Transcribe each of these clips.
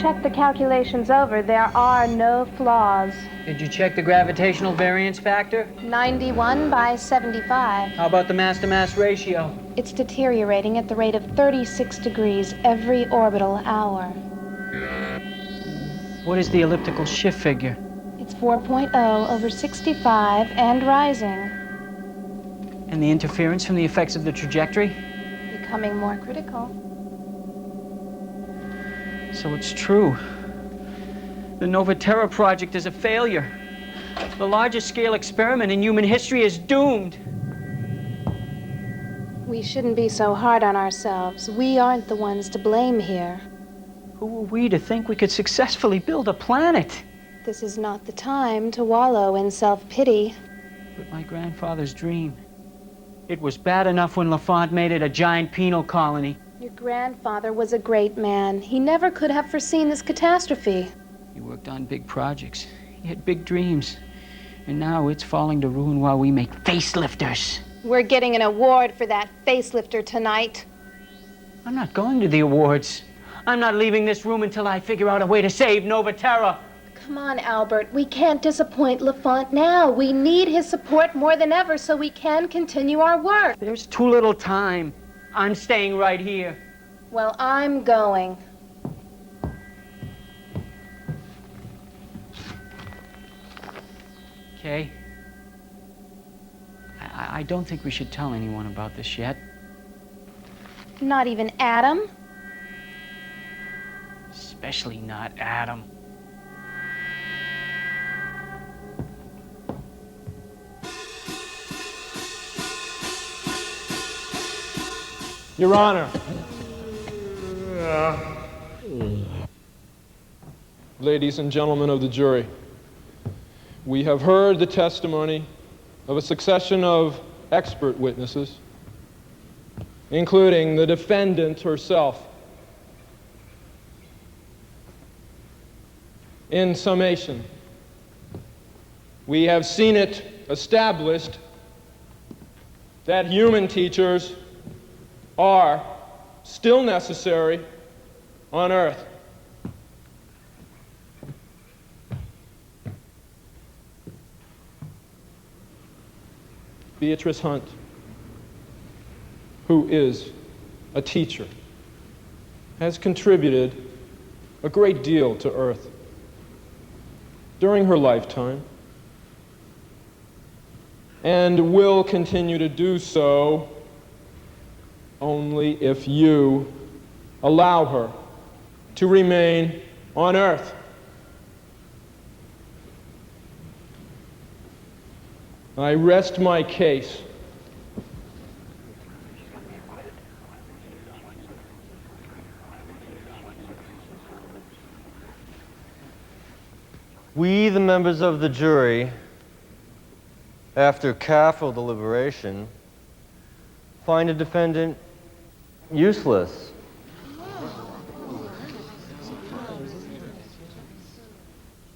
checked the calculations over. There are no flaws. Did you check the gravitational variance factor? 91 by 75. How about the mass-to-mass ratio? It's deteriorating at the rate of 36 degrees every orbital hour. What is the elliptical shift figure? It's 4.0 over 65 and rising. And the interference from the effects of the trajectory? Becoming more critical. So it's true. The Novaterra project is a failure. The largest scale experiment in human history is doomed. We shouldn't be so hard on ourselves. We aren't the ones to blame here. Who are we to think we could successfully build a planet? This is not the time to wallow in self-pity. But my grandfather's dream. It was bad enough when Lafont made it a giant penal colony. Your grandfather was a great man. He never could have foreseen this catastrophe. He worked on big projects. He had big dreams. And now it's falling to ruin while we make facelifters. We're getting an award for that facelifter tonight. I'm not going to the awards. I'm not leaving this room until I figure out a way to save Novaterra. Come on, Albert. We can't disappoint Lafont now. We need his support more than ever so we can continue our work. There's too little time. I'm staying right here. Well, I'm going. Okay. I don't think we should tell anyone about this yet. Not even Adam? Especially not Adam. Your Honor. Ladies and gentlemen of the jury, we have heard the testimony of a succession of expert witnesses, including the defendant herself. In summation, we have seen it established that human teachers are still necessary on Earth. Beatrice Hunt, who is a teacher, has contributed a great deal to Earth during her lifetime and will continue to do so only if you allow her to remain on Earth. I rest my case. We, the members of the jury, after careful deliberation, find the defendant useless.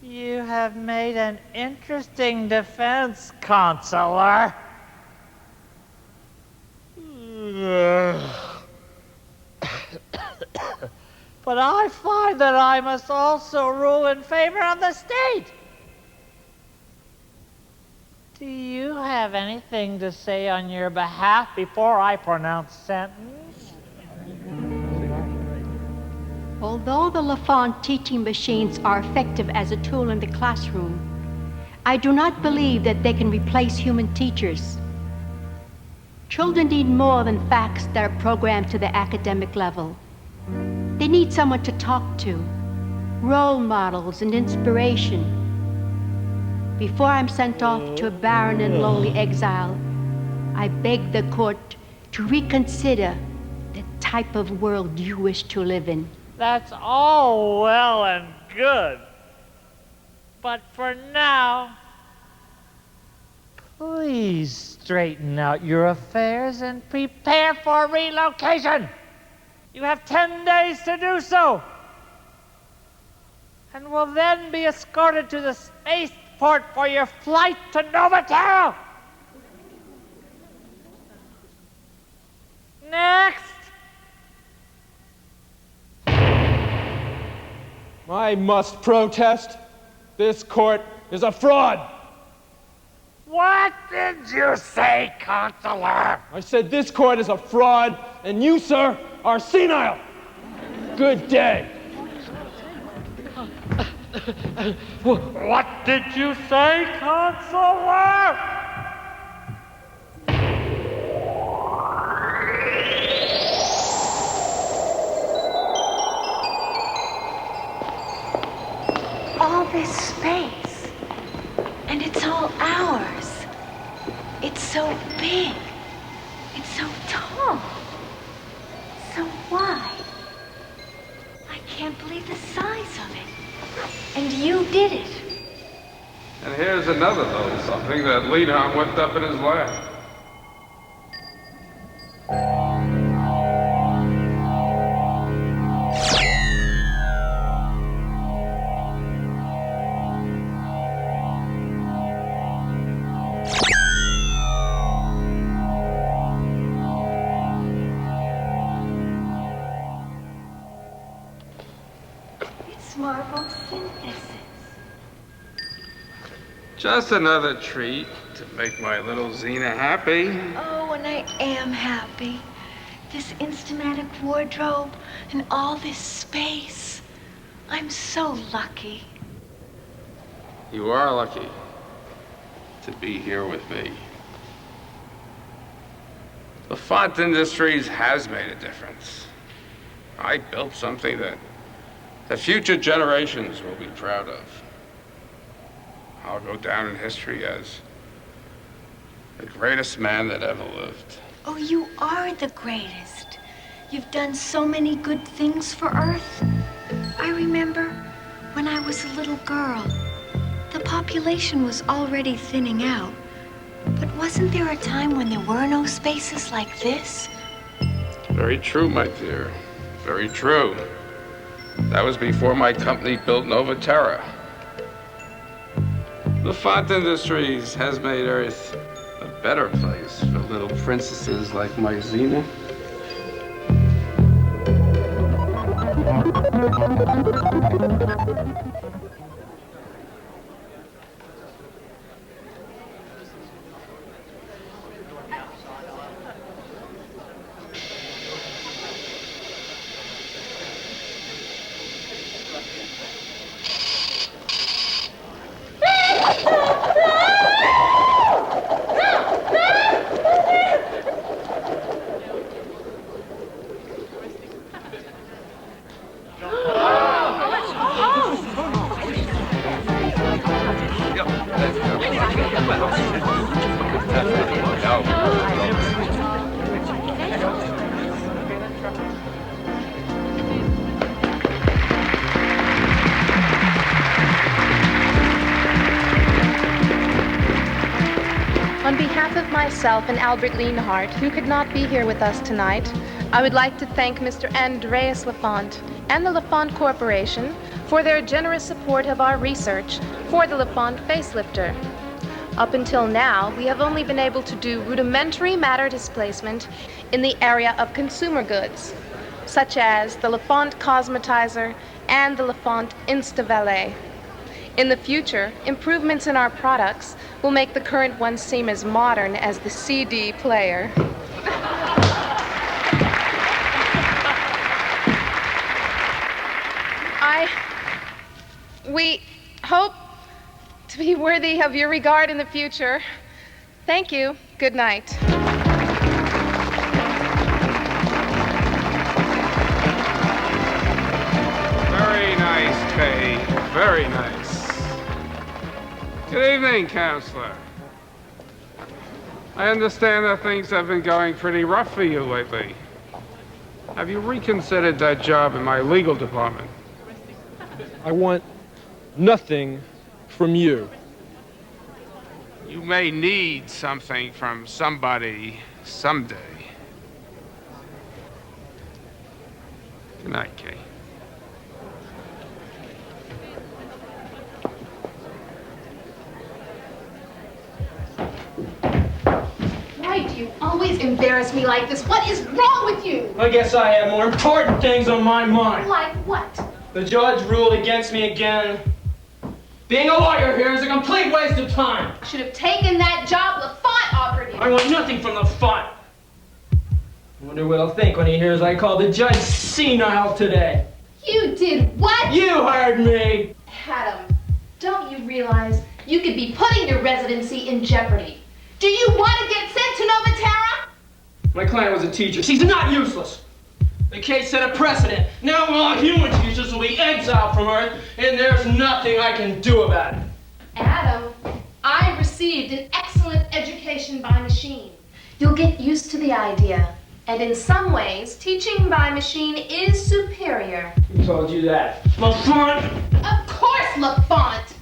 You have made an interesting defense, Counselor. But I find that I must also rule in favor of the state. Do you have anything to say on your behalf before I pronounce sentence? Although the Lafont teaching machines are effective as a tool in the classroom, I do not believe that they can replace human teachers. Children need more than facts that are programmed to the academic level. They need someone to talk to, role models and inspiration. Before I'm sent off to a barren and lonely exile, I beg the court to reconsider the type of world you wish to live in. That's all well and good. But for now, please straighten out your affairs and prepare for relocation. You have 10 days to do so, and will then be escorted to the spaceport for your flight to Novaterra. Next. I must protest. This court is a fraud. What did you say, Counselor? I said this court is a fraud, and you, sir, are senile. Good day. What did you say, Counselor? All this space, and it's all ours. It's so big. It's so tall. So wide. I can't believe the size of it. And you did it. And here's another little something that Leon whipped up in his lap. Marble synthesis. Just another treat to make my little Xena happy. Oh, and I am happy. This Instamatic wardrobe and all this space. I'm so lucky. You are lucky to be here with me. The font industries has made a difference. I built something that the future generations will be proud of. I'll go down in history as the greatest man that ever lived. Oh, you are the greatest. You've done so many good things for Earth. I remember when I was a little girl, the population was already thinning out. But wasn't there a time when there were no spaces like this? Very true, my dear. Very true. That was before my company built Novaterra. The font industries has made Earth a better place for little princesses like my Xena. On behalf of myself and Albert Lienhardt, who could not be here with us tonight, I would like to thank Mr. Andreas Lafont and the Lafont Corporation for their generous support of our research for the Lafont facelifter. Up until now, we have only been able to do rudimentary matter displacement in the area of consumer goods, such as the Lafont Cosmetizer and the Lafont Instavalet. In the future, improvements in our products will make the current ones seem as modern as the CD player. We hope to be worthy of your regard in the future. Thank you. Good night. Very nice, Kay. Very nice. Good evening, Counselor. I understand that things have been going pretty rough for you lately. Have you reconsidered that job in my legal department? I want nothing from you. You may need something from somebody someday. Good night, Kay. Why do you always embarrass me like this? What is wrong with you? I guess I have more important things on my mind. Like what? The judge ruled against me again. Being a lawyer here is a complete waste of time. Should have taken that job Lafont offered you. I want nothing from the font. I wonder what he'll think when he hears I called the judge senile today. You did what? You heard me. Adam, don't you realize you could be putting your residency in jeopardy? Do you want to get sent to Novatera? My client was a teacher. She's not useless. The case set a precedent. Now all human teachers will be exiled from Earth, and there's nothing I can do about it. Adam, I received an excellent education by machine. You'll get used to the idea. And in some ways, teaching by machine is superior. Who told you that? Lafont? Of course, Lafont!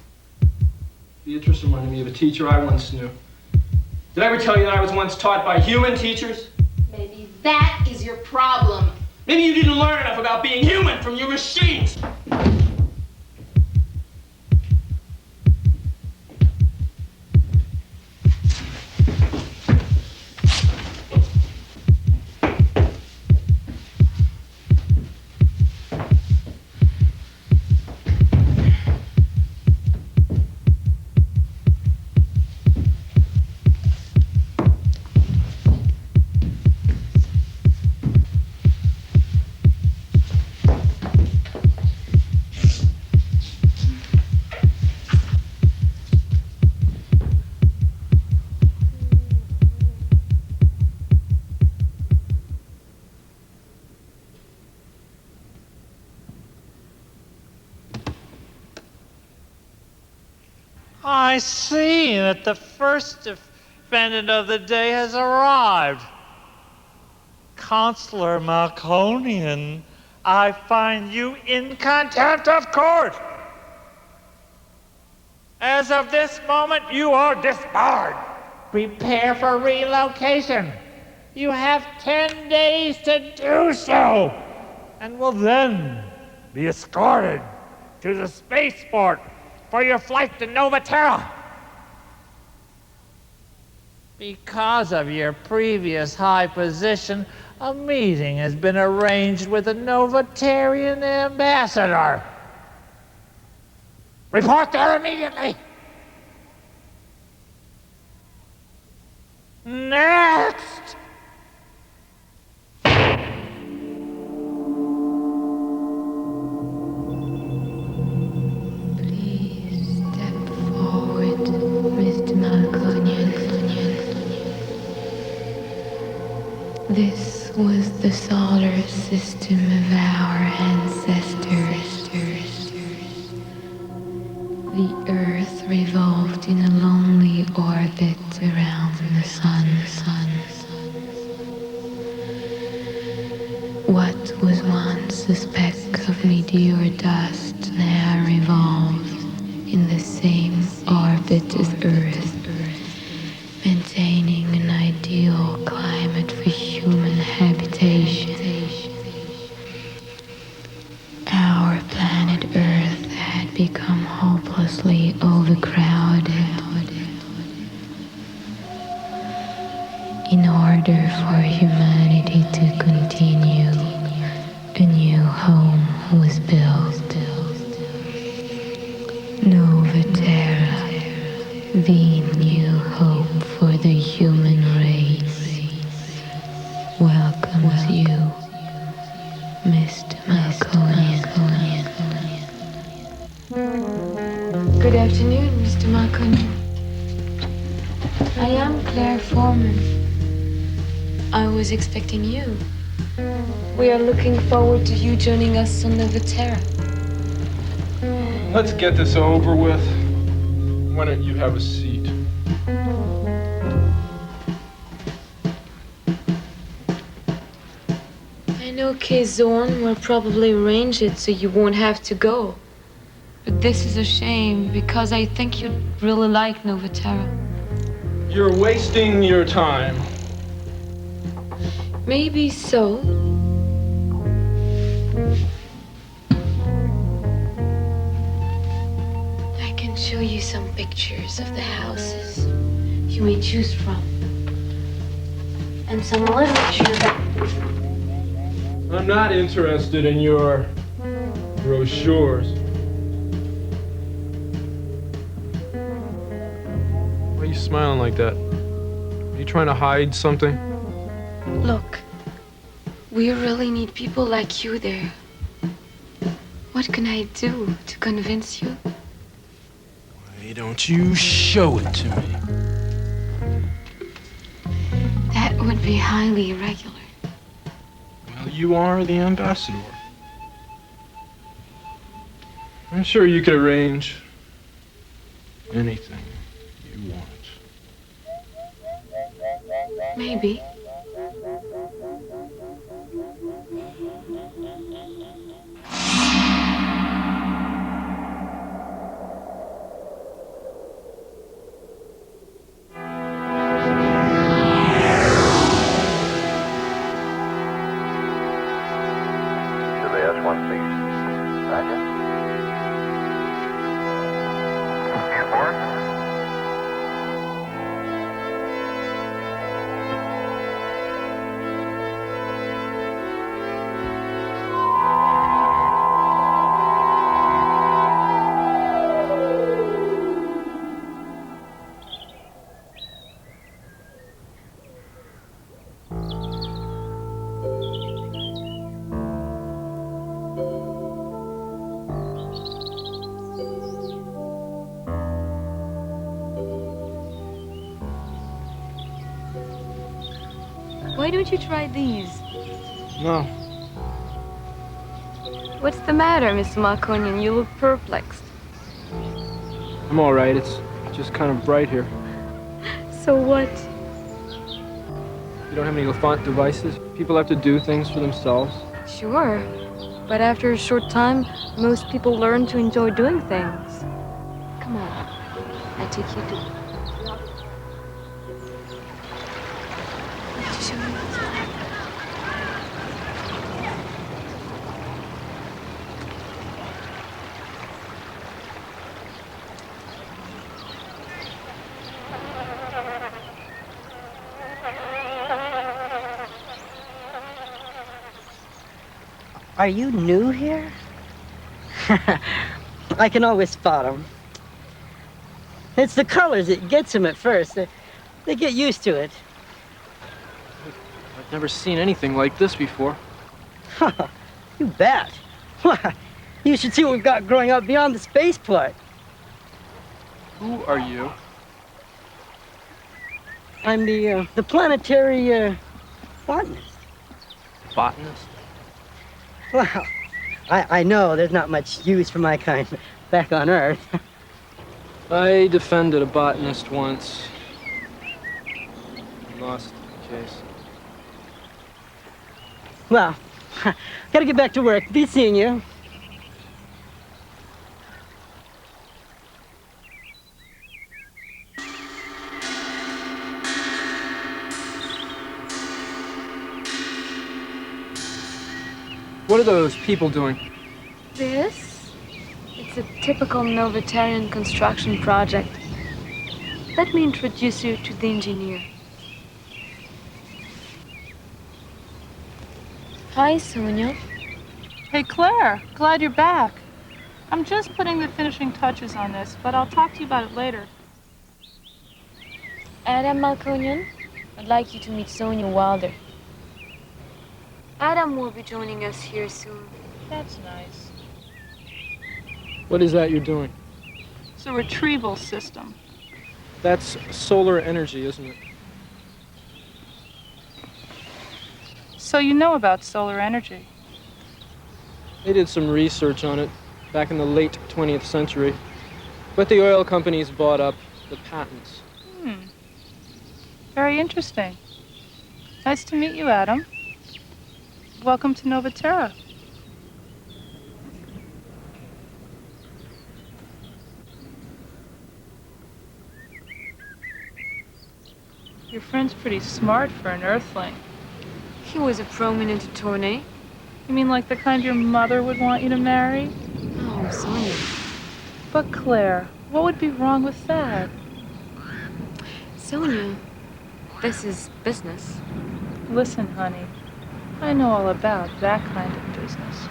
Beatrice reminded me of a teacher I once knew. Did I ever tell you that I was once taught by human teachers? Maybe that is your problem. Maybe you didn't learn enough about being human from your machines. I see that the first defendant of the day has arrived. Consular Malconian, I find you in contempt of court. As of this moment, you are disbarred. Prepare for relocation. You have 10 days to do so, and will then be escorted to the spaceport for your flight to Novatera. Because of your previous high position, a meeting has been arranged with the Novatarian ambassador. Report there immediately. Next! This was the solar system of our ancestors. The Earth revolved in a lonely orbit around the sun. What was once a speck of meteor dust now revolves in the same orbit as Earth, maintaining an ideal climate for human habitation. Our planet Earth had become hopelessly overcrowded. In order for humanity to continue, a new home was built. Novatera, the new hope for the human race, welcomes you, Mr. Malconian. Good afternoon, Mr. Malconian. I am Claire Foreman. I was expecting you. We are looking forward to you joining us on Novatera. Let's get this over with. Why don't you have a seat? I know K-Zorn will probably arrange it so you won't have to go. But this is a shame because I think you'd really like Novatera. You're wasting your time. Maybe so. I can show you some pictures of the houses you may choose from. And some literature that... I'm not interested in your Brochures. Why are you smiling like that? Are you trying to hide something? Look, we really need people like you there. What can I do to convince you? Why don't you show it to me? That would be highly irregular. Well, you are the ambassador. I'm sure you could arrange anything you want. Maybe. S1, please. Roger. Airborne. Why don't you try these? No. What's the matter, Mr. Marconian? You look perplexed. I'm all right. It's just kind of bright here. So what? You don't have any LaFont devices? People have to do things for themselves. Sure. But after a short time, most people learn to enjoy doing things. Come on. I take you to... To show you. Are you new here? I can always spot them. It's the colors that gets them at first. They get used to it. I've never seen anything like this before. You bet. You should see what we've got growing up beyond the spaceport. Who are you? I'm the planetary botanist. Botanist? Well, I know there's not much use for my kind back on Earth. I defended a botanist once. Lost the case. Well, gotta get back to work. Be seeing you. What are those people doing? This? It's a typical Novatarian construction project. Let me introduce you to the engineer. Hi, Sonia. Hey, Claire. Glad you're back. I'm just putting the finishing touches on this, but I'll talk to you about it later. Adam Malconian, I'd like you to meet Sonia Wilder. Adam will be joining us here soon. That's nice. What is that you're doing? It's a retrieval system. That's solar energy, isn't it? So you know about solar energy. They did some research on it back in the late 20th century, but the oil companies bought up the patents. Very interesting. Nice to meet you, Adam. Welcome to Novatera. Your friend's pretty smart for an Earthling. He was a prominent attorney. You mean like the kind your mother would want you to marry? Oh, Sonia. But Claire, what would be wrong with that? Sonia, this is business. Listen, honey, I know all about that kind of business.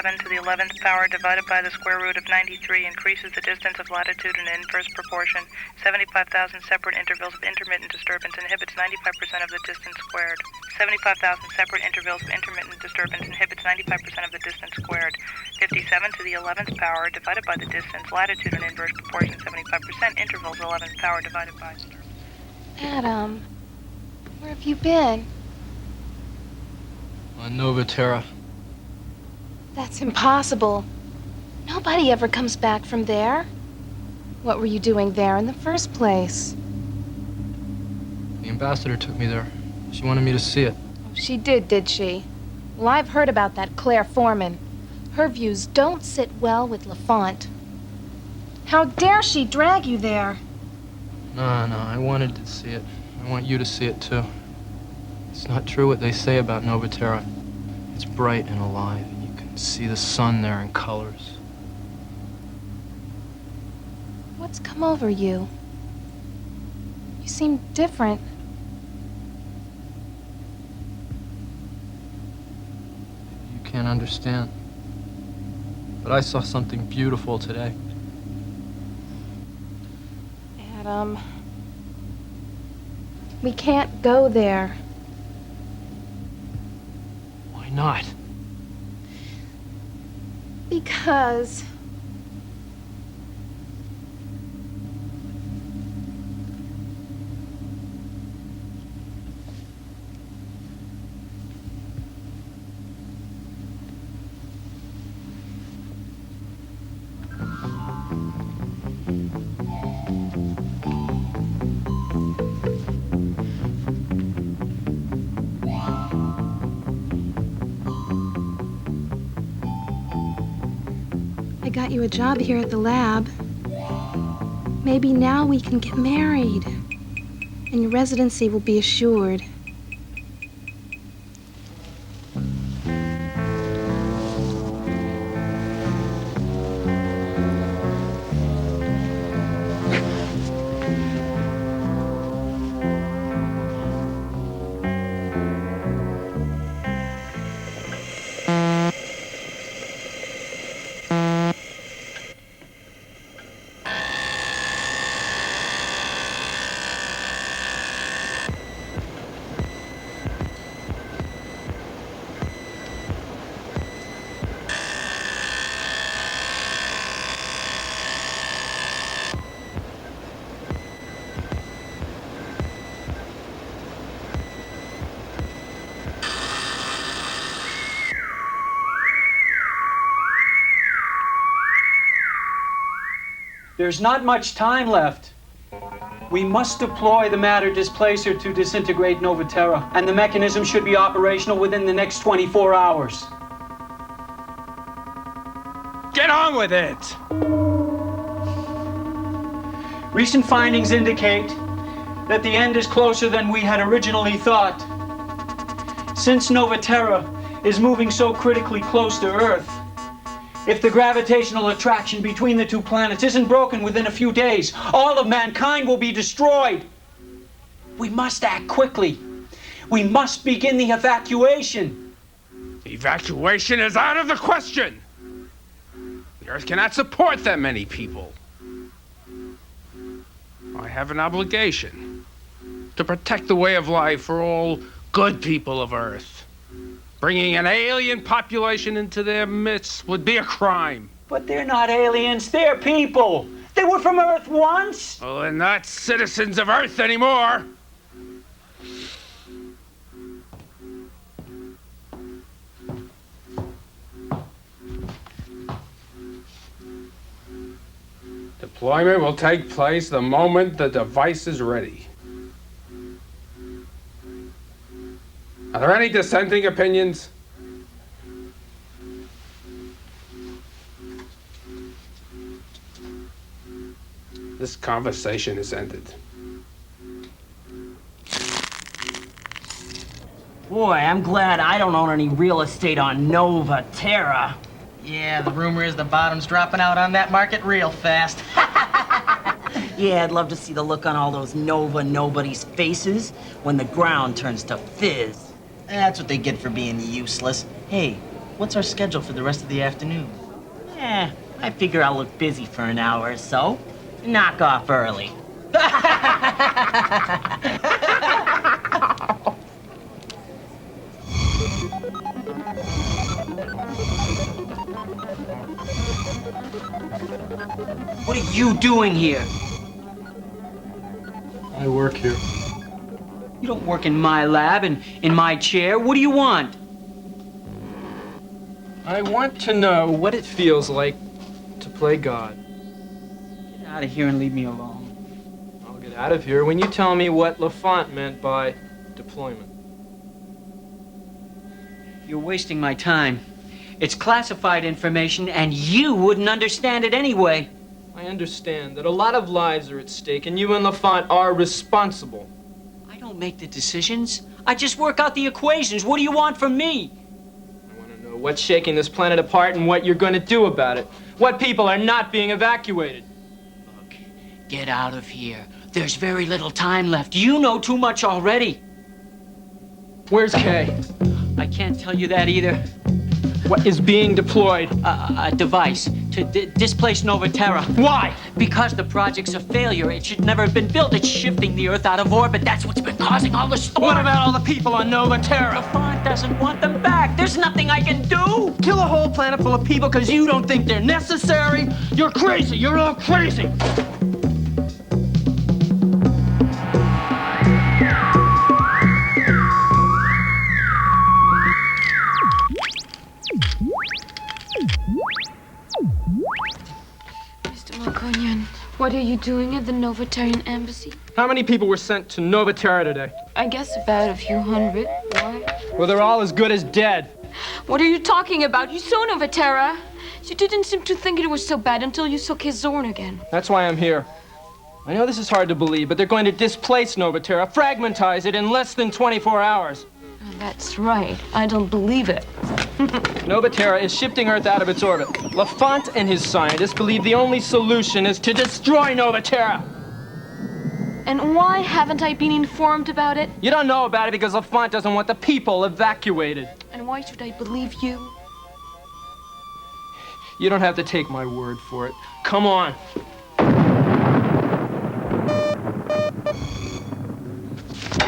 To the 11th power divided by the square root of 93 increases the distance of latitude in inverse proportion. 75,000 separate intervals of intermittent disturbance inhibits 95% of the distance squared. 75,000 separate intervals of intermittent disturbance inhibits 95% of the distance squared. 57 to the 11th power divided by the distance latitude in inverse proportion. 75% intervals 11th power divided by... Adam, where have you been? On Nova Terra. That's impossible. Nobody ever comes back from there. What were you doing there in the first place? The ambassador took me there. She wanted me to see it. She did she? Well, I've heard about that Claire Foreman. Her views don't sit well with LaFont. How dare she drag you there? No, I wanted to see it. I want you to see it, too. It's not true what they say about Nova Terra. It's bright and alive. See the sun there in colors. What's come over you? You seem different. You can't understand. But I saw something beautiful today. Adam, we can't go there. Why not? Because... I got you a job here at the lab. Maybe now we can get married, and your residency will be assured. There's not much time left. We must deploy the matter displacer to disintegrate Nova Terra, and the mechanism should be operational within the next 24 hours. Get on with it! Recent findings indicate that the end is closer than we had originally thought. Since Nova Terra is moving so critically close to Earth, if the gravitational attraction between the two planets isn't broken within a few days, all of mankind will be destroyed. We must act quickly. We must begin the evacuation. Evacuation is out of the question. The Earth cannot support that many people. I have an obligation to protect the way of life for all good people of Earth. Bringing an alien population into their midst would be a crime. But they're not aliens, they're people. They were from Earth once. Well, they're not citizens of Earth anymore. Deployment will take place the moment the device is ready. Are there any dissenting opinions? This conversation is ended. Boy, I'm glad I don't own any real estate on Nova Terra. Yeah, the rumor is the bottom's dropping out on that market real fast. Yeah, I'd love to see the look on all those Nova nobodies' faces when the ground turns to fizz. That's what they get for being useless. Hey, what's our schedule for the rest of the afternoon? I figure I'll look busy for an hour or so. Knock off early. What are you doing here? I work here. You don't work in my lab and in my chair. What do you want? I want to know what it feels like to play God. Get out of here and leave me alone. I'll get out of here when you tell me what LaFont meant by deployment. You're wasting my time. It's classified information, and you wouldn't understand it anyway. I understand that a lot of lives are at stake, and you and LaFont are responsible. I don't make the decisions. I just work out the equations. What do you want from me? I want to know what's shaking this planet apart and what you're going to do about it. What people are not being evacuated. Look, get out of here. There's very little time left. You know too much already. Where's Kay? I can't tell you that either. What is being deployed? A device to displace Nova Terra. Why? Because the project's a failure. It should never have been built. It's shifting the Earth out of orbit. That's what's been causing all the storms. What about all the people on Nova Terra? LaFont doesn't want them back. There's nothing I can do. Kill a whole planet full of people because you don't think they're necessary? You're crazy. You're all crazy. What are you doing at the Novatarian embassy? How many people were sent to Nova Terra today? I guess about a few hundred. Why? Well, they're all as good as dead. What are you talking about? You saw Nova Terra. You didn't seem to think it was so bad until you saw Zorn again. That's why I'm here. I know this is hard to believe, but they're going to displace Nova Terra, fragmentize it in less than 24 hours. Oh, that's right. I don't believe it. Nova Terra is shifting Earth out of its orbit. LaFont and his scientists believe the only solution is to destroy Nova Terra. And why haven't I been informed about it? You don't know about it because LaFont doesn't want the people evacuated. And why should I believe you? You don't have to take my word for it. Come on.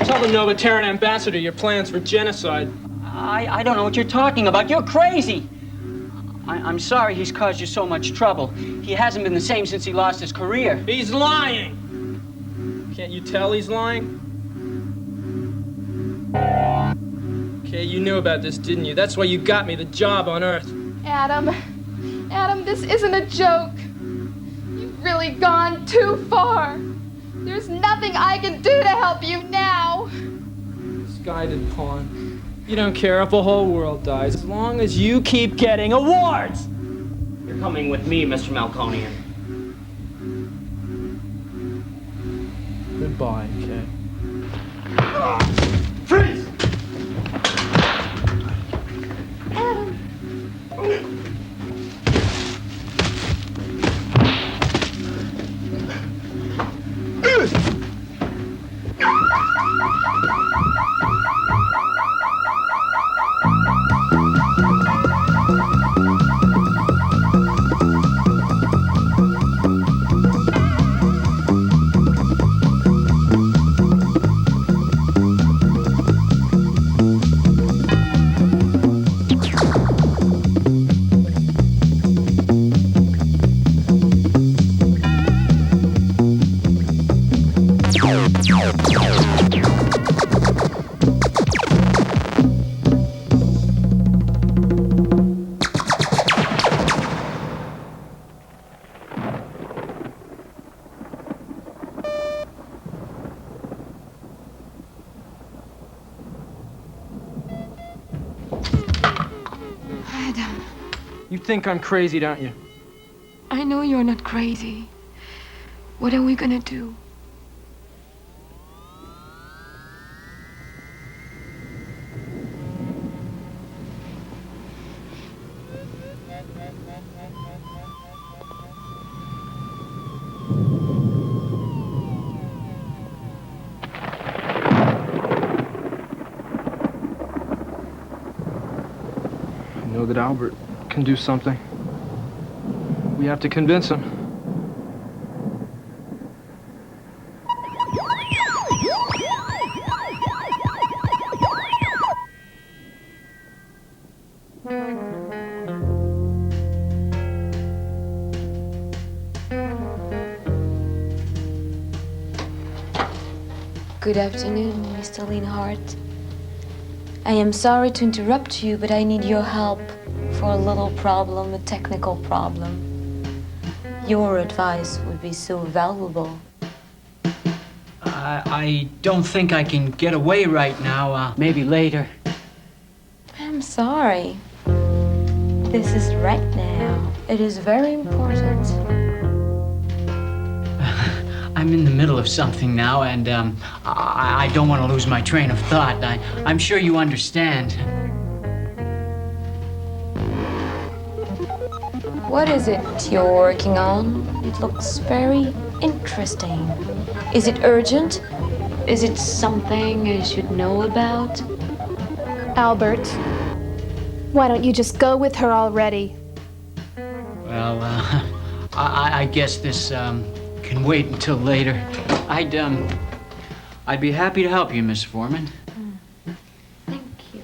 Tell the Nova Terran ambassador your plans for genocide. I don't know what you're talking about. You're crazy. I'm sorry he's caused you so much trouble. He hasn't been the same since he lost his career. He's lying! Can't you tell he's lying? Okay, you knew about this, didn't you? That's why you got me the job on Earth. Adam, this isn't a joke. You've really gone too far. There's nothing I can do to help you now. Misguided pawn. You don't care if the whole world dies, as long as you keep getting awards! You're coming with me, Mr. Malconian. Goodbye, Kay. Freeze! Adam. You think I'm crazy, don't you? I know you're not crazy. What are we gonna do? I know that Albert can do something. We have to convince him. Good afternoon, Mr. Linhart. I am sorry to interrupt you, but I need your help for a little problem, a technical problem. Your advice would be so valuable. I don't think I can get away right now. Maybe later. I'm sorry. This is right now. It is very important. I'm in the middle of something now, and I don't want to lose my train of thought. I'm sure you understand. What is it you're working on? It looks very interesting. Is it urgent? Is it something I should know about? Albert, why don't you just go with her already? Well, I guess this can wait until later. I'd be happy to help you, Miss Foreman. Thank you.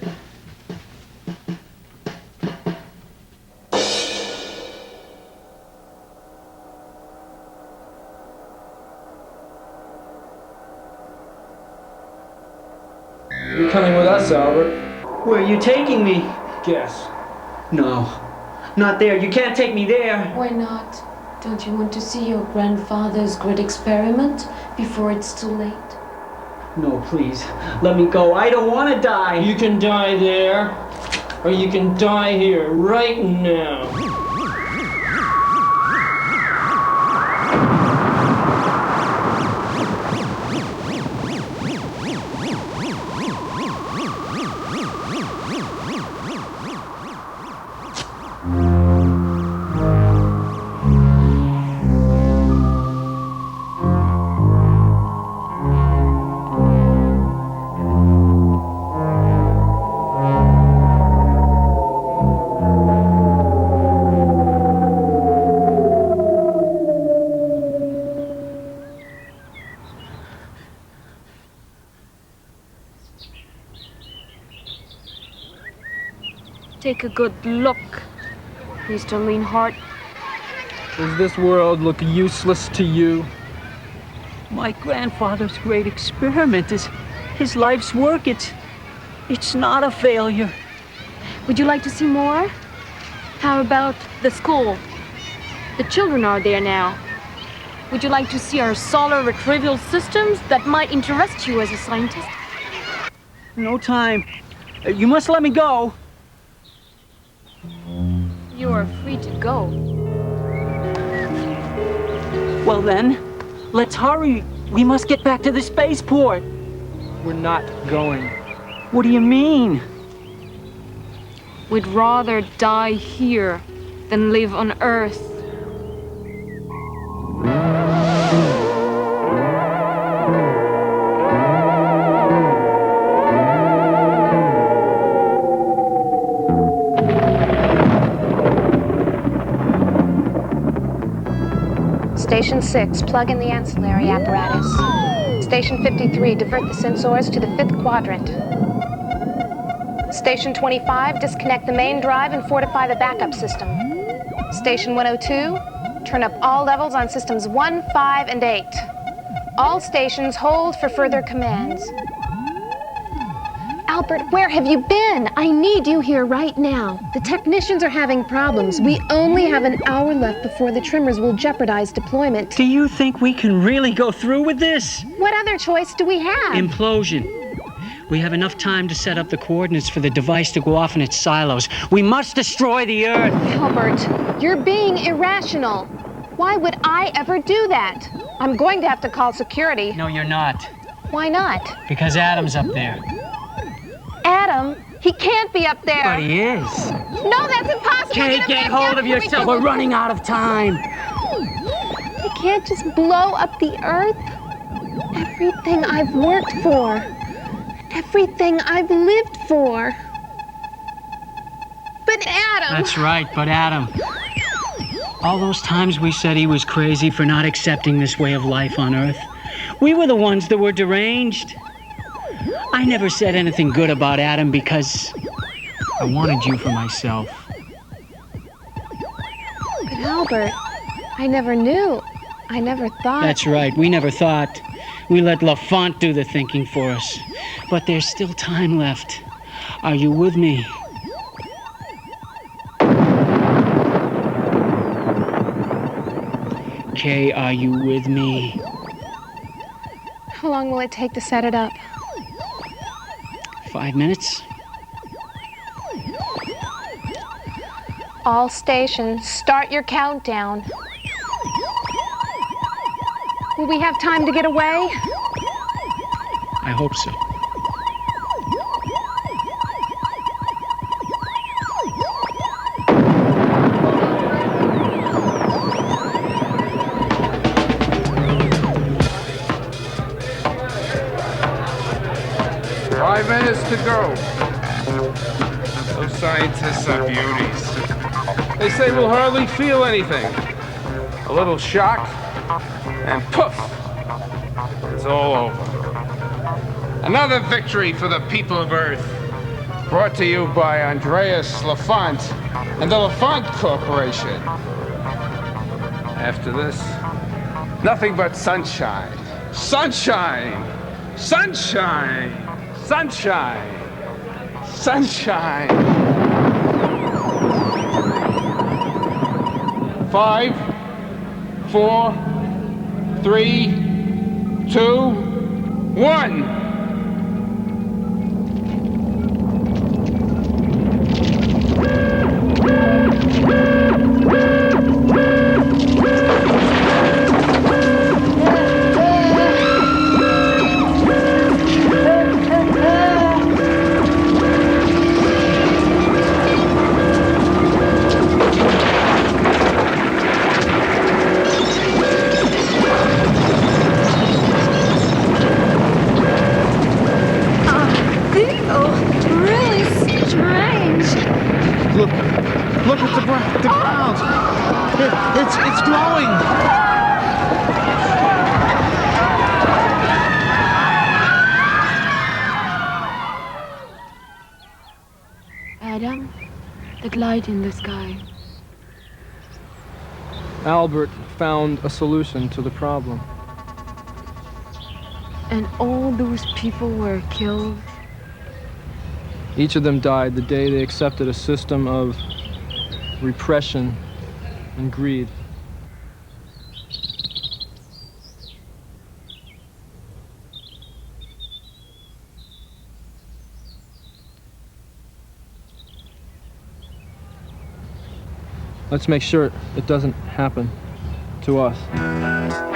You're coming with us, Albert. Where are you taking me? Guess. No, not there. You can't take me there. Why not? Don't you want to see your grandfather's great experiment before it's too late? No, please. Let me go. I don't want to die. You can die there, or you can die here, right now. Take a good look, Mr. Linhart. Does this world look useless to you? My grandfather's great experiment is his life's work. It's not a failure. Would you like to see more? How about the school? The children are there now. Would you like to see our solar retrieval systems that might interest you as a scientist? No time. You must let me go. You are free to go. Well then, let's hurry. We must get back to the spaceport. We're not going. What do you mean? We'd rather die here than live on Earth. Station 6, plug in the ancillary apparatus. Station 53, divert the sensors to the 5th quadrant. Station 25, disconnect the main drive and fortify the backup system. Station 102, turn up all levels on systems 1, 5, and 8. All stations hold for further commands. Albert, where have you been? I need you here right now. The technicians are having problems. We only have an hour left before the trimmers will jeopardize deployment. Do you think we can really go through with this? What other choice do we have? Implosion. We have enough time to set up the coordinates for the device to go off in its silos. We must destroy the Earth. Albert, you're being irrational. Why would I ever do that? I'm going to have to call security. No, you're not. Why not? Because Adam's up there. Adam, he can't be up there. But he is. No, that's impossible. Kay, get hold of yourself. We're running out of time. I can't just blow up the Earth. Everything I've worked for. Everything I've lived for. But Adam... That's right, but Adam. All those times we said he was crazy for not accepting this way of life on Earth. We were the ones that were deranged. I never said anything good about Adam because I wanted you for myself. But Albert, I never knew. I never thought... That's right, we never thought. We let LaFont do the thinking for us. But there's still time left. Are you with me? Kay, are you with me? How long will it take to set it up? 5 minutes? All stations, start your countdown. Will we have time to get away? I hope so. Five minutes to go. Those scientists are beauties. They say we'll hardly feel anything. A little shock, and poof, it's all over. Another victory for the people of Earth. Brought to you by Andreas LaFont and the LaFont Corporation. After this, nothing but sunshine. Sunshine! Sunshine! Sunshine! Sunshine! 5, 4, 3, 2, 1. Look at the ground. It's glowing. Adam, the light in the sky. Albert found a solution to the problem. And all those people were killed. Each of them died the day they accepted a system of repression and greed. Let's make sure it doesn't happen to us.